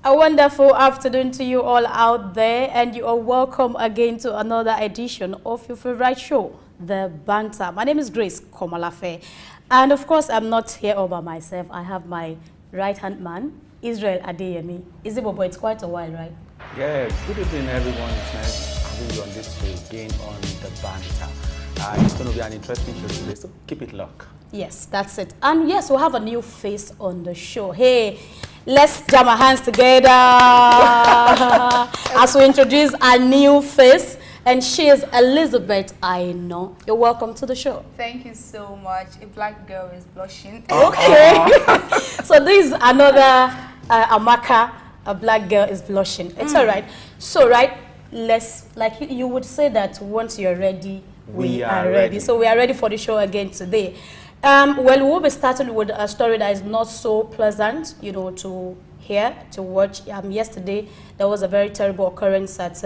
A wonderful afternoon to you all out there, and you are welcome again to another edition of your favorite show, The Banter. My name is Grace Komalafe, and of course, I'm not here all by myself. I have my right-hand man, Israel Adeyemi. Is it, Bobo? It's quite a while, right? Yeah, good evening, everyone. It's nice having you on this show again on The Banter. It's going to be an interesting show today, so keep it locked. Yes, that's it. And yes, we'll have a new face on the show. Hey, let's jam our hands together as we introduce a new face. And she is Elizabeth Aino. You're welcome to the show. Thank you so much. A black girl is blushing. Okay. So this is another Amaka, a black girl is blushing. It's all right. So, right, let's, like you would say that once you're ready, we are ready. So we are ready for the show again today. Well, we'll be starting with a story that is not so pleasant, you know, to hear, to watch. Yesterday, there was a very terrible occurrence at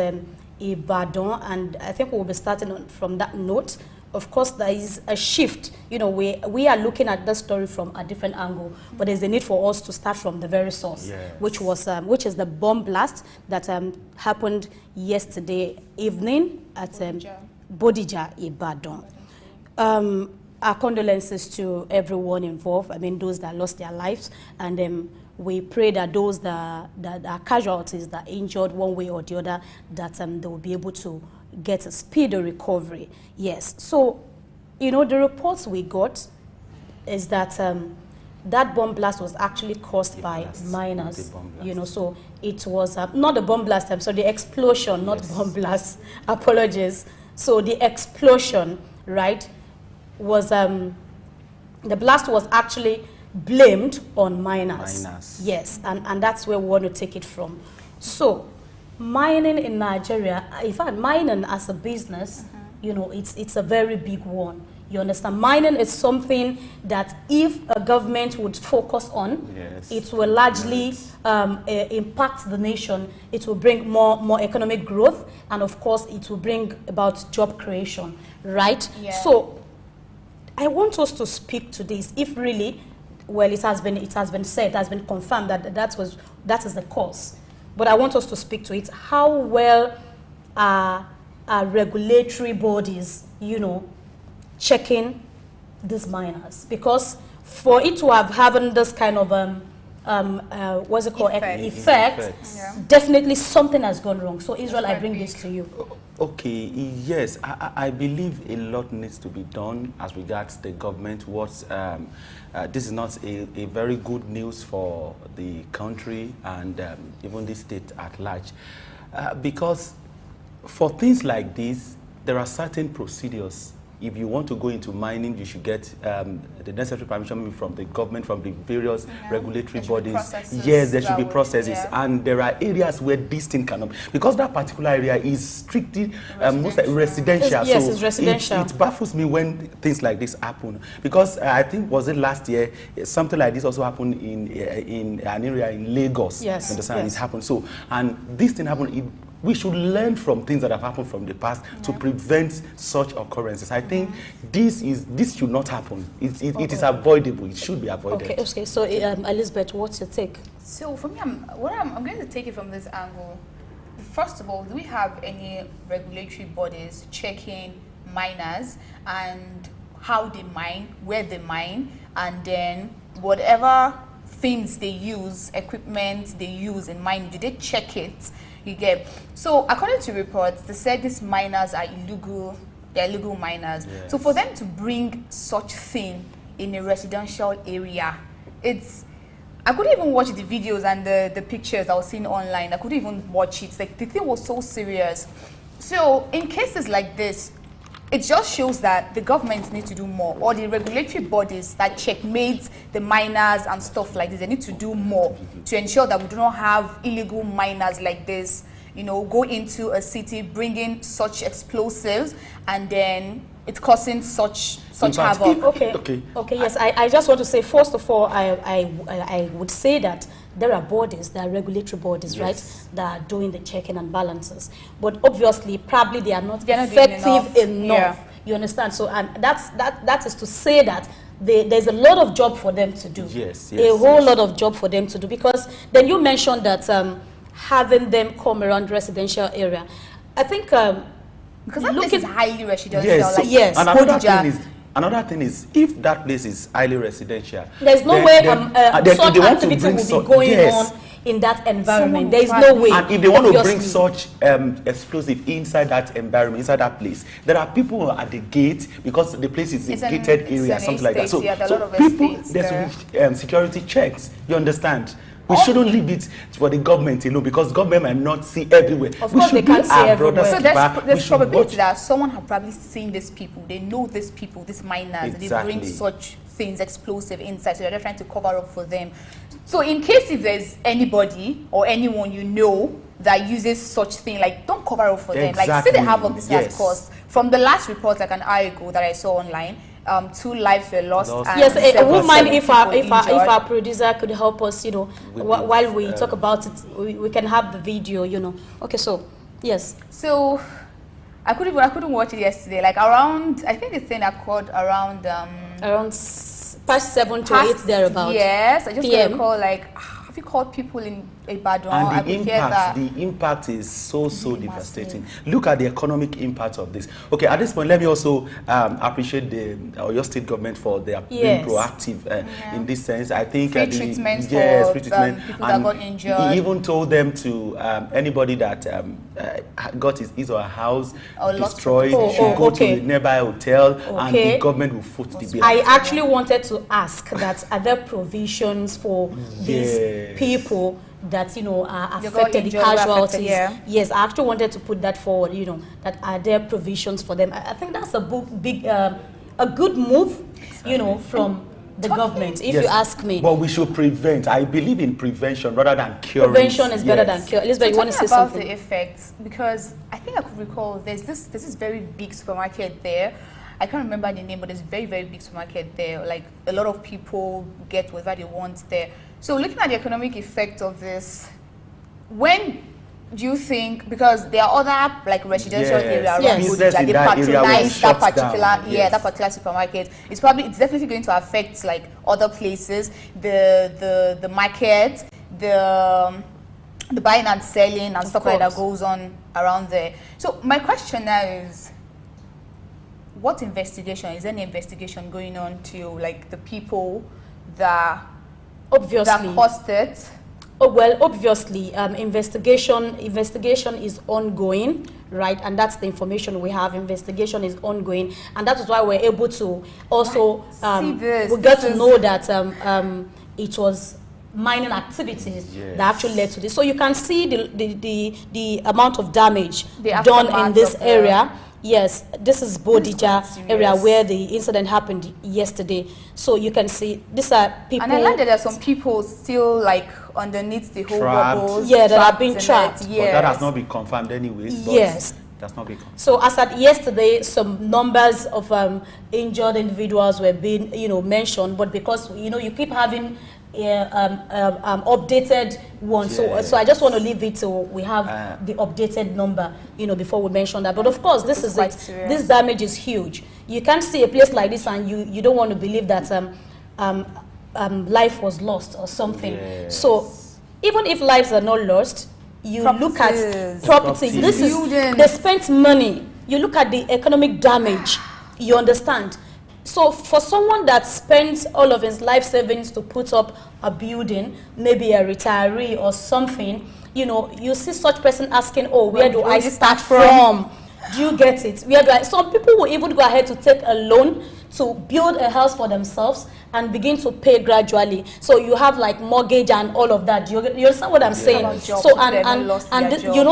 Ibadan, and I think we'll be starting from that note. Of course, there is a shift. You know, we are looking at the story from a different angle, but there's a need for us to start from the very source, yes, which is the bomb blast that happened yesterday evening at Bodija, Ibadan. Our condolences to everyone involved. I mean, those that lost their lives, and we pray that those that are casualties, that are injured one way or the other, that they will be able to get a speedy recovery. Yes. So, you know, the reports we got is that that bomb blast was actually caused by miners. You know, so it was not the bomb blast. I'm sorry, the explosion, not bomb blast. Apologies. So the explosion, right, was the blast was actually blamed on miners. Yes, and that's where we want to take it from. So mining in Nigeria, in fact, mining as a business, you know, it's a very big one. You understand? Mining is something that if a government would focus on, yes, it will largely impact the nation. It will bring more economic growth, and of course, it will bring about job creation, right? Yeah. So I want us to speak to this. If really, well, it has been said, it has been confirmed that that is the cause. But I want us to speak to it. How well are regulatory bodies, you know, checking these miners? Because for it to have having this kind of what's it called, effect, yeah, definitely something has gone wrong. So Israel, I bring this to you. Okay, yes, I believe a lot needs to be done as regards the government. This is not a very good news for the country and even the state at large. Because for things like this, there are certain procedures. If you want to go into mining, you should get the necessary permission from the government, from the various regulatory bodies. Yes, there should be processes. Yeah. And there are areas where this thing cannot, because that particular area is strictly residential. Yes, so it's residential. It baffles me when things like this happen. Because I think, was it last year, something like this also happened in an area in Lagos. Yes. You understand? Yes. It happened. So, and this thing happened. We should learn from things that have happened from the past to prevent such occurrences. I think this should not happen. It is avoidable. It should be avoided. Okay. So Elizabeth, what's your take? So for me, I'm going to take it from this angle. First of all, do we have any regulatory bodies checking miners and how they mine, where they mine, and then whatever things they use, equipment they use in mining, do they check it? You get. So according to reports, they said these miners are illegal. They're illegal miners. Yes. So for them to bring such thing in a residential area, I couldn't even watch the videos and the pictures I was seeing online. I couldn't even watch it. Like, the thing was so serious. So in cases like this, it just shows that the governments need to do more, or the regulatory bodies that checkmate the miners and stuff like this, they need to do more to ensure that we do not have illegal miners like this, you know, go into a city, bringing such explosives, and then it's causing such havoc. Okay. Yes, I just want to say, first of all, I would say that there are bodies, there are regulatory bodies, yes, right, that are doing the checking and balances. But obviously, probably they are not effective enough. Yeah. You understand? So, and that is to say that there's a lot of job for them to do. Yes, a whole lot of job for them to do, because then you mentioned that having them come around residential area, I think because that place is highly residential. Yes, like yes. Another thing is, if that place is highly residential, there's no way such activity will be going on in that environment. There is no way. And if they want to bring such explosive inside that environment, inside that place, there are people at the gate, because the place is a gated area, something like that. So, people, there's security checks. You understand? We shouldn't leave it for the government, because government might not see everywhere. Of course, they can't see everywhere. So there's probability that someone have probably seen these people. They know these people, these miners. Exactly. They bring such things, explosive inside, so they're just trying to cover up for them. So in case if there's anybody or anyone you know that uses such thing, like, don't cover up for them. Like, see the havoc this has caused. From the last report, like an hour ago, that I saw online, 2 lives were lost. And yes, I wouldn't mind if our producer could help us, while we talk about it, we can have the video, Okay, so yes. So I couldn't watch it yesterday. Like around, I think the thing occurred around past 7 to 8 thereabouts. Yes, I just got a call, like, have you called people in Ibadan? And the impact is so devastating. Look at the economic impact of this. Okay, at this point, let me also appreciate your state government for their being proactive in this sense. I think free treatment for people that got injured. He even told them to anybody that got his or her house destroyed should go to the nearby hotel, and the government will foot the bill. I actually wanted to ask that, are there provisions for these people that are affected, the casualties? Yes, I actually wanted to put that forward. That are there provisions for them? I think that's a good move, from the government, if you ask me. But we should prevent. I believe in prevention rather than curing. Prevention is better than cure. Elizabeth, you want to say something about the effects? Because I think I could recall there's this very big supermarket there. I can't remember the name, but there's a very, very big supermarket there. Like, a lot of people get whatever they want there. So looking at the economic effect of this, when do you think, because there are other like residential areas around Bodija, they patronize that particular supermarket. It's definitely going to affect like other places, the market, the buying and selling and stuff like that goes on around there. So my question now is, what investigation, is there any investigation going on to like the people that caused it? Oh, well, obviously, investigation is ongoing, right? And that's the information we have. Investigation is ongoing, and that is why we're able to also we get to know that it was mining activities that actually led to this. So you can see the amount of damage done in this area. Yes, this is Bodija area where the incident happened yesterday. So you can see these are people. And I learned that there are some people still like underneath the whole bubbles. Yeah, that have been trapped. But that has not been confirmed anyways. Yes. That's not been confirmed. So as at yesterday, some numbers of injured individuals were being mentioned, but because you keep having updated one, so I just want to leave it till we have the updated number, before we mention that. But of course, this is it. Serious. This damage is huge. You can't see a place like this and you don't want to believe that life was lost or something. Yes. So even if lives are not lost, you look at properties. This is they spent money. You look at the economic damage. You understand. So for someone that spends all of his life savings to put up a building, maybe a retiree or something, you see such person asking, oh, where do I start from? Do you get it? Some people will even go ahead to take a loan to build a house for themselves and begin to pay gradually. So you have like mortgage and all of that. You understand what I'm saying? So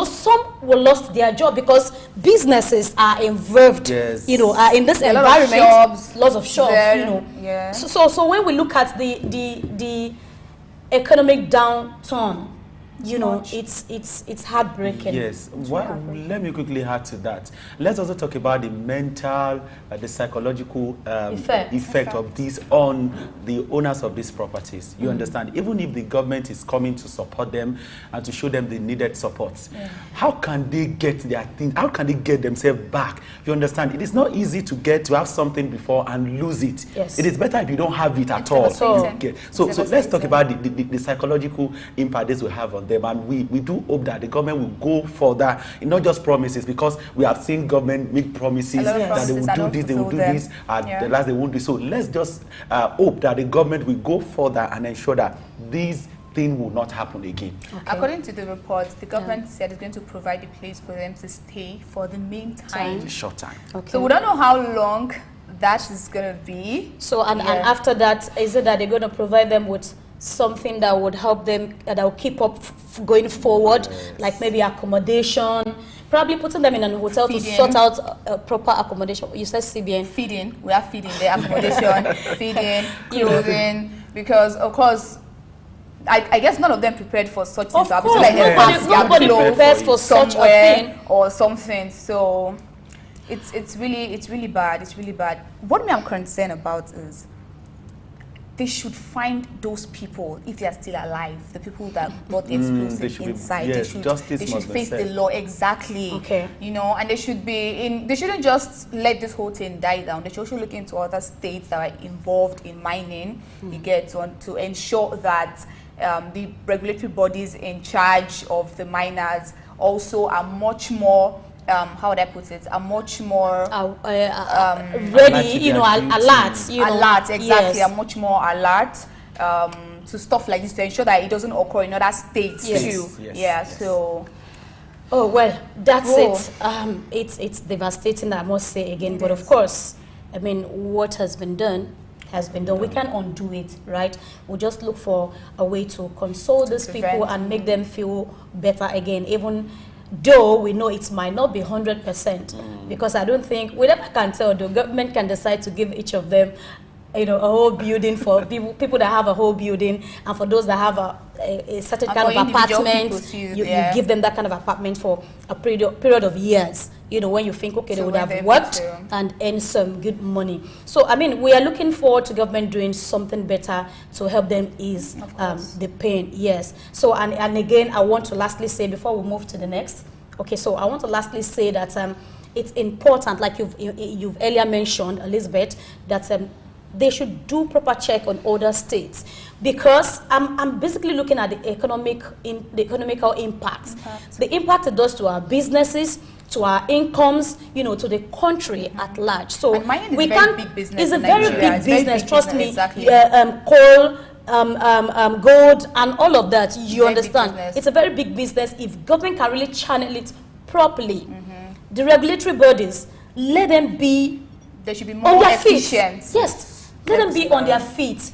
some will lost their job because businesses are involved. Yes. Are in this environment. Lots of shops. Yeah. So when we look at the economic downturn, you know, much. it's heartbreaking. Yes. It's Well, really heartbreaking. let me quickly add to that. Let's also talk about the mental, the psychological effect of this on the owners of these properties. You understand? Even if the government is coming to support them and to show them the needed support, how can they get their things? How can they get themselves back? You understand? It is not easy to have something before and lose it. Yes. It is better if you don't have it at all. Okay. So let's talk about the psychological impact this will have on them, and we do hope that the government will go further, not just promises, because we have seen government make promises that they will do this, they will do this, and the last they won't do. So let's just hope that the government will go further and ensure that these thing will not happen again. Okay. According to the report, the government said it's going to provide a place for them to stay for the meantime. A short time. Okay. So we don't know how long that is going to be. So and after that, is it that they're going to provide them with something that would help them, that will keep up going forward, like maybe accommodation, probably putting them in a hotel to sort out proper accommodation. You said CBN. Feeding, we are feeding the accommodation, feeding, clothing, because of course, I guess none of them prepared for such things. Of course, Like nobody prepares for such a thing or something. So it's really bad. It's really bad. What me I'm concerned about is they should find those people, if they are still alive, the people that got the explosive inside. Yes, they should face the law, exactly. Okay. You know, and they should be they shouldn't just let this whole thing die down. They should also look into other states that are involved in mining, you get to ensure that the regulatory bodies in charge of the miners also are much more how would I put it? Are much more ready, you know, alert. You know, alert, exactly. Yes. Are much more alert to stuff like this to ensure that it doesn't occur in other states too. Yes. So. Oh well, that's it. It's devastating, I must say again. But of course, I mean, what has been done has been done. We can't undo it, right? We'll just look for a way to console these people and make them feel better again, even though we know it might not be 100%, because I don't think, we never can tell, the government can decide to give each of them, you know, a whole building for people that have a whole building, and for those that have a certain kind of apartment, you give them that kind of apartment for a period of years, you know, when you think, okay, they would have worked and earned some good money. So, I mean, we are looking forward to government doing something better to help them ease the pain, yes. So, and again, I want to lastly say, before we move to the next, okay, so I want to lastly say that it's important, like you've earlier mentioned, Elizabeth, that they should do proper check on other states, because I'm basically looking at the economical impact, the impact it does to our businesses, to our incomes, you know, to the country at large. So we can't. It's a very big business. Trust me. Exactly. Coal, gold, and all of that. You understand? It's a very big business. If government can really channel it properly, the regulatory bodies, let them be. They should be more efficient. Yes, let them be on their feet.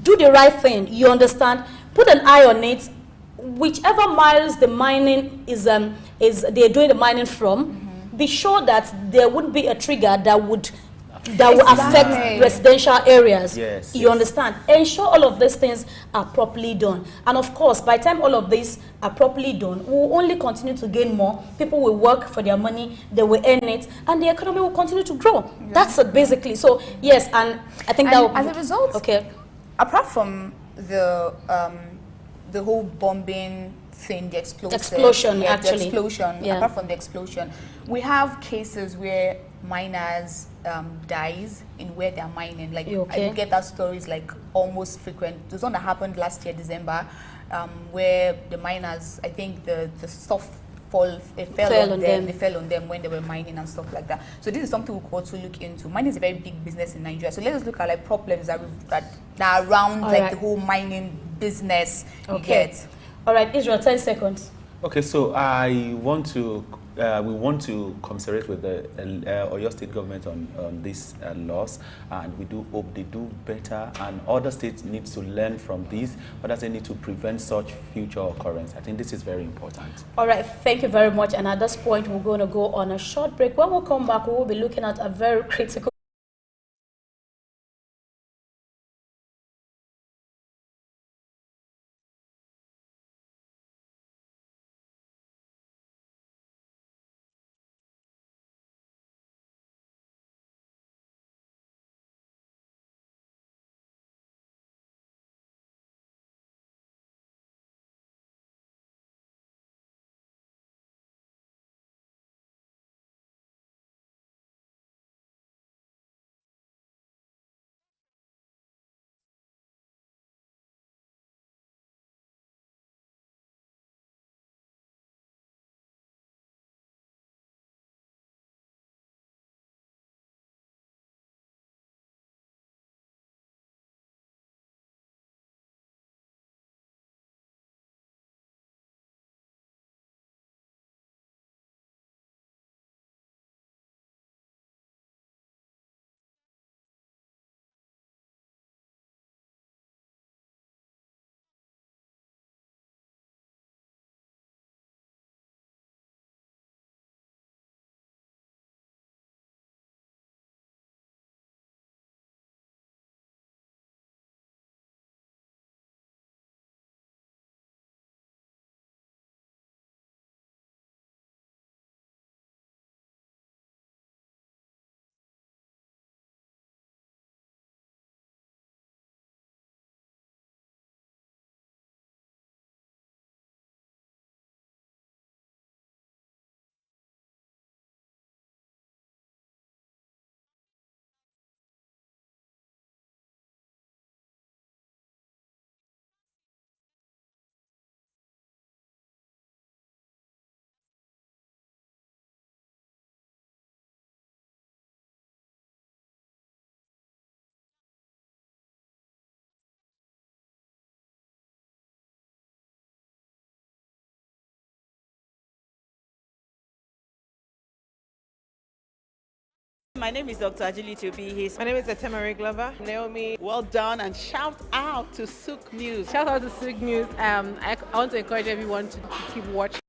Do the right thing. You understand? Put an eye on it. Whichever miles the mining is they're doing the mining from, be sure that there wouldn't be a trigger that would affect residential areas. You understand? Ensure all of these things are properly done. And of course, by the time all of these are properly done, we will only continue to gain more. People will work for their money, they will earn it, and the economy will continue to grow. That's it basically. So yes, and I think that will, as a result, apart from the whole bombing thing, the explosion, apart from the explosion, we have cases where miners dies in where they're mining. Like I get that stories like almost frequent. There's one that happened last year, December, where the miners, I think the stuff fell on them. They fell on them when they were mining and stuff like that. So this is something we could also look into. Mining is a very big business in Nigeria. So let us look at like problems that are around the whole mining business. You get. All right, Israel, 10 seconds. Okay, so we want to commiserate with the Oyo State government on these laws, and we do hope they do better, and other states need to learn from this, others they need to prevent such future occurrence. I think this is very important. All right, thank you very much, and at this point we're going to go on a short break. When we come back, we will be looking at a very critical My name is Dr. Ajili Tobi. My name is Etemari Glover. Naomi, well done, and shout out to Sook News. Shout out to Sig News. I want to encourage everyone to keep watching.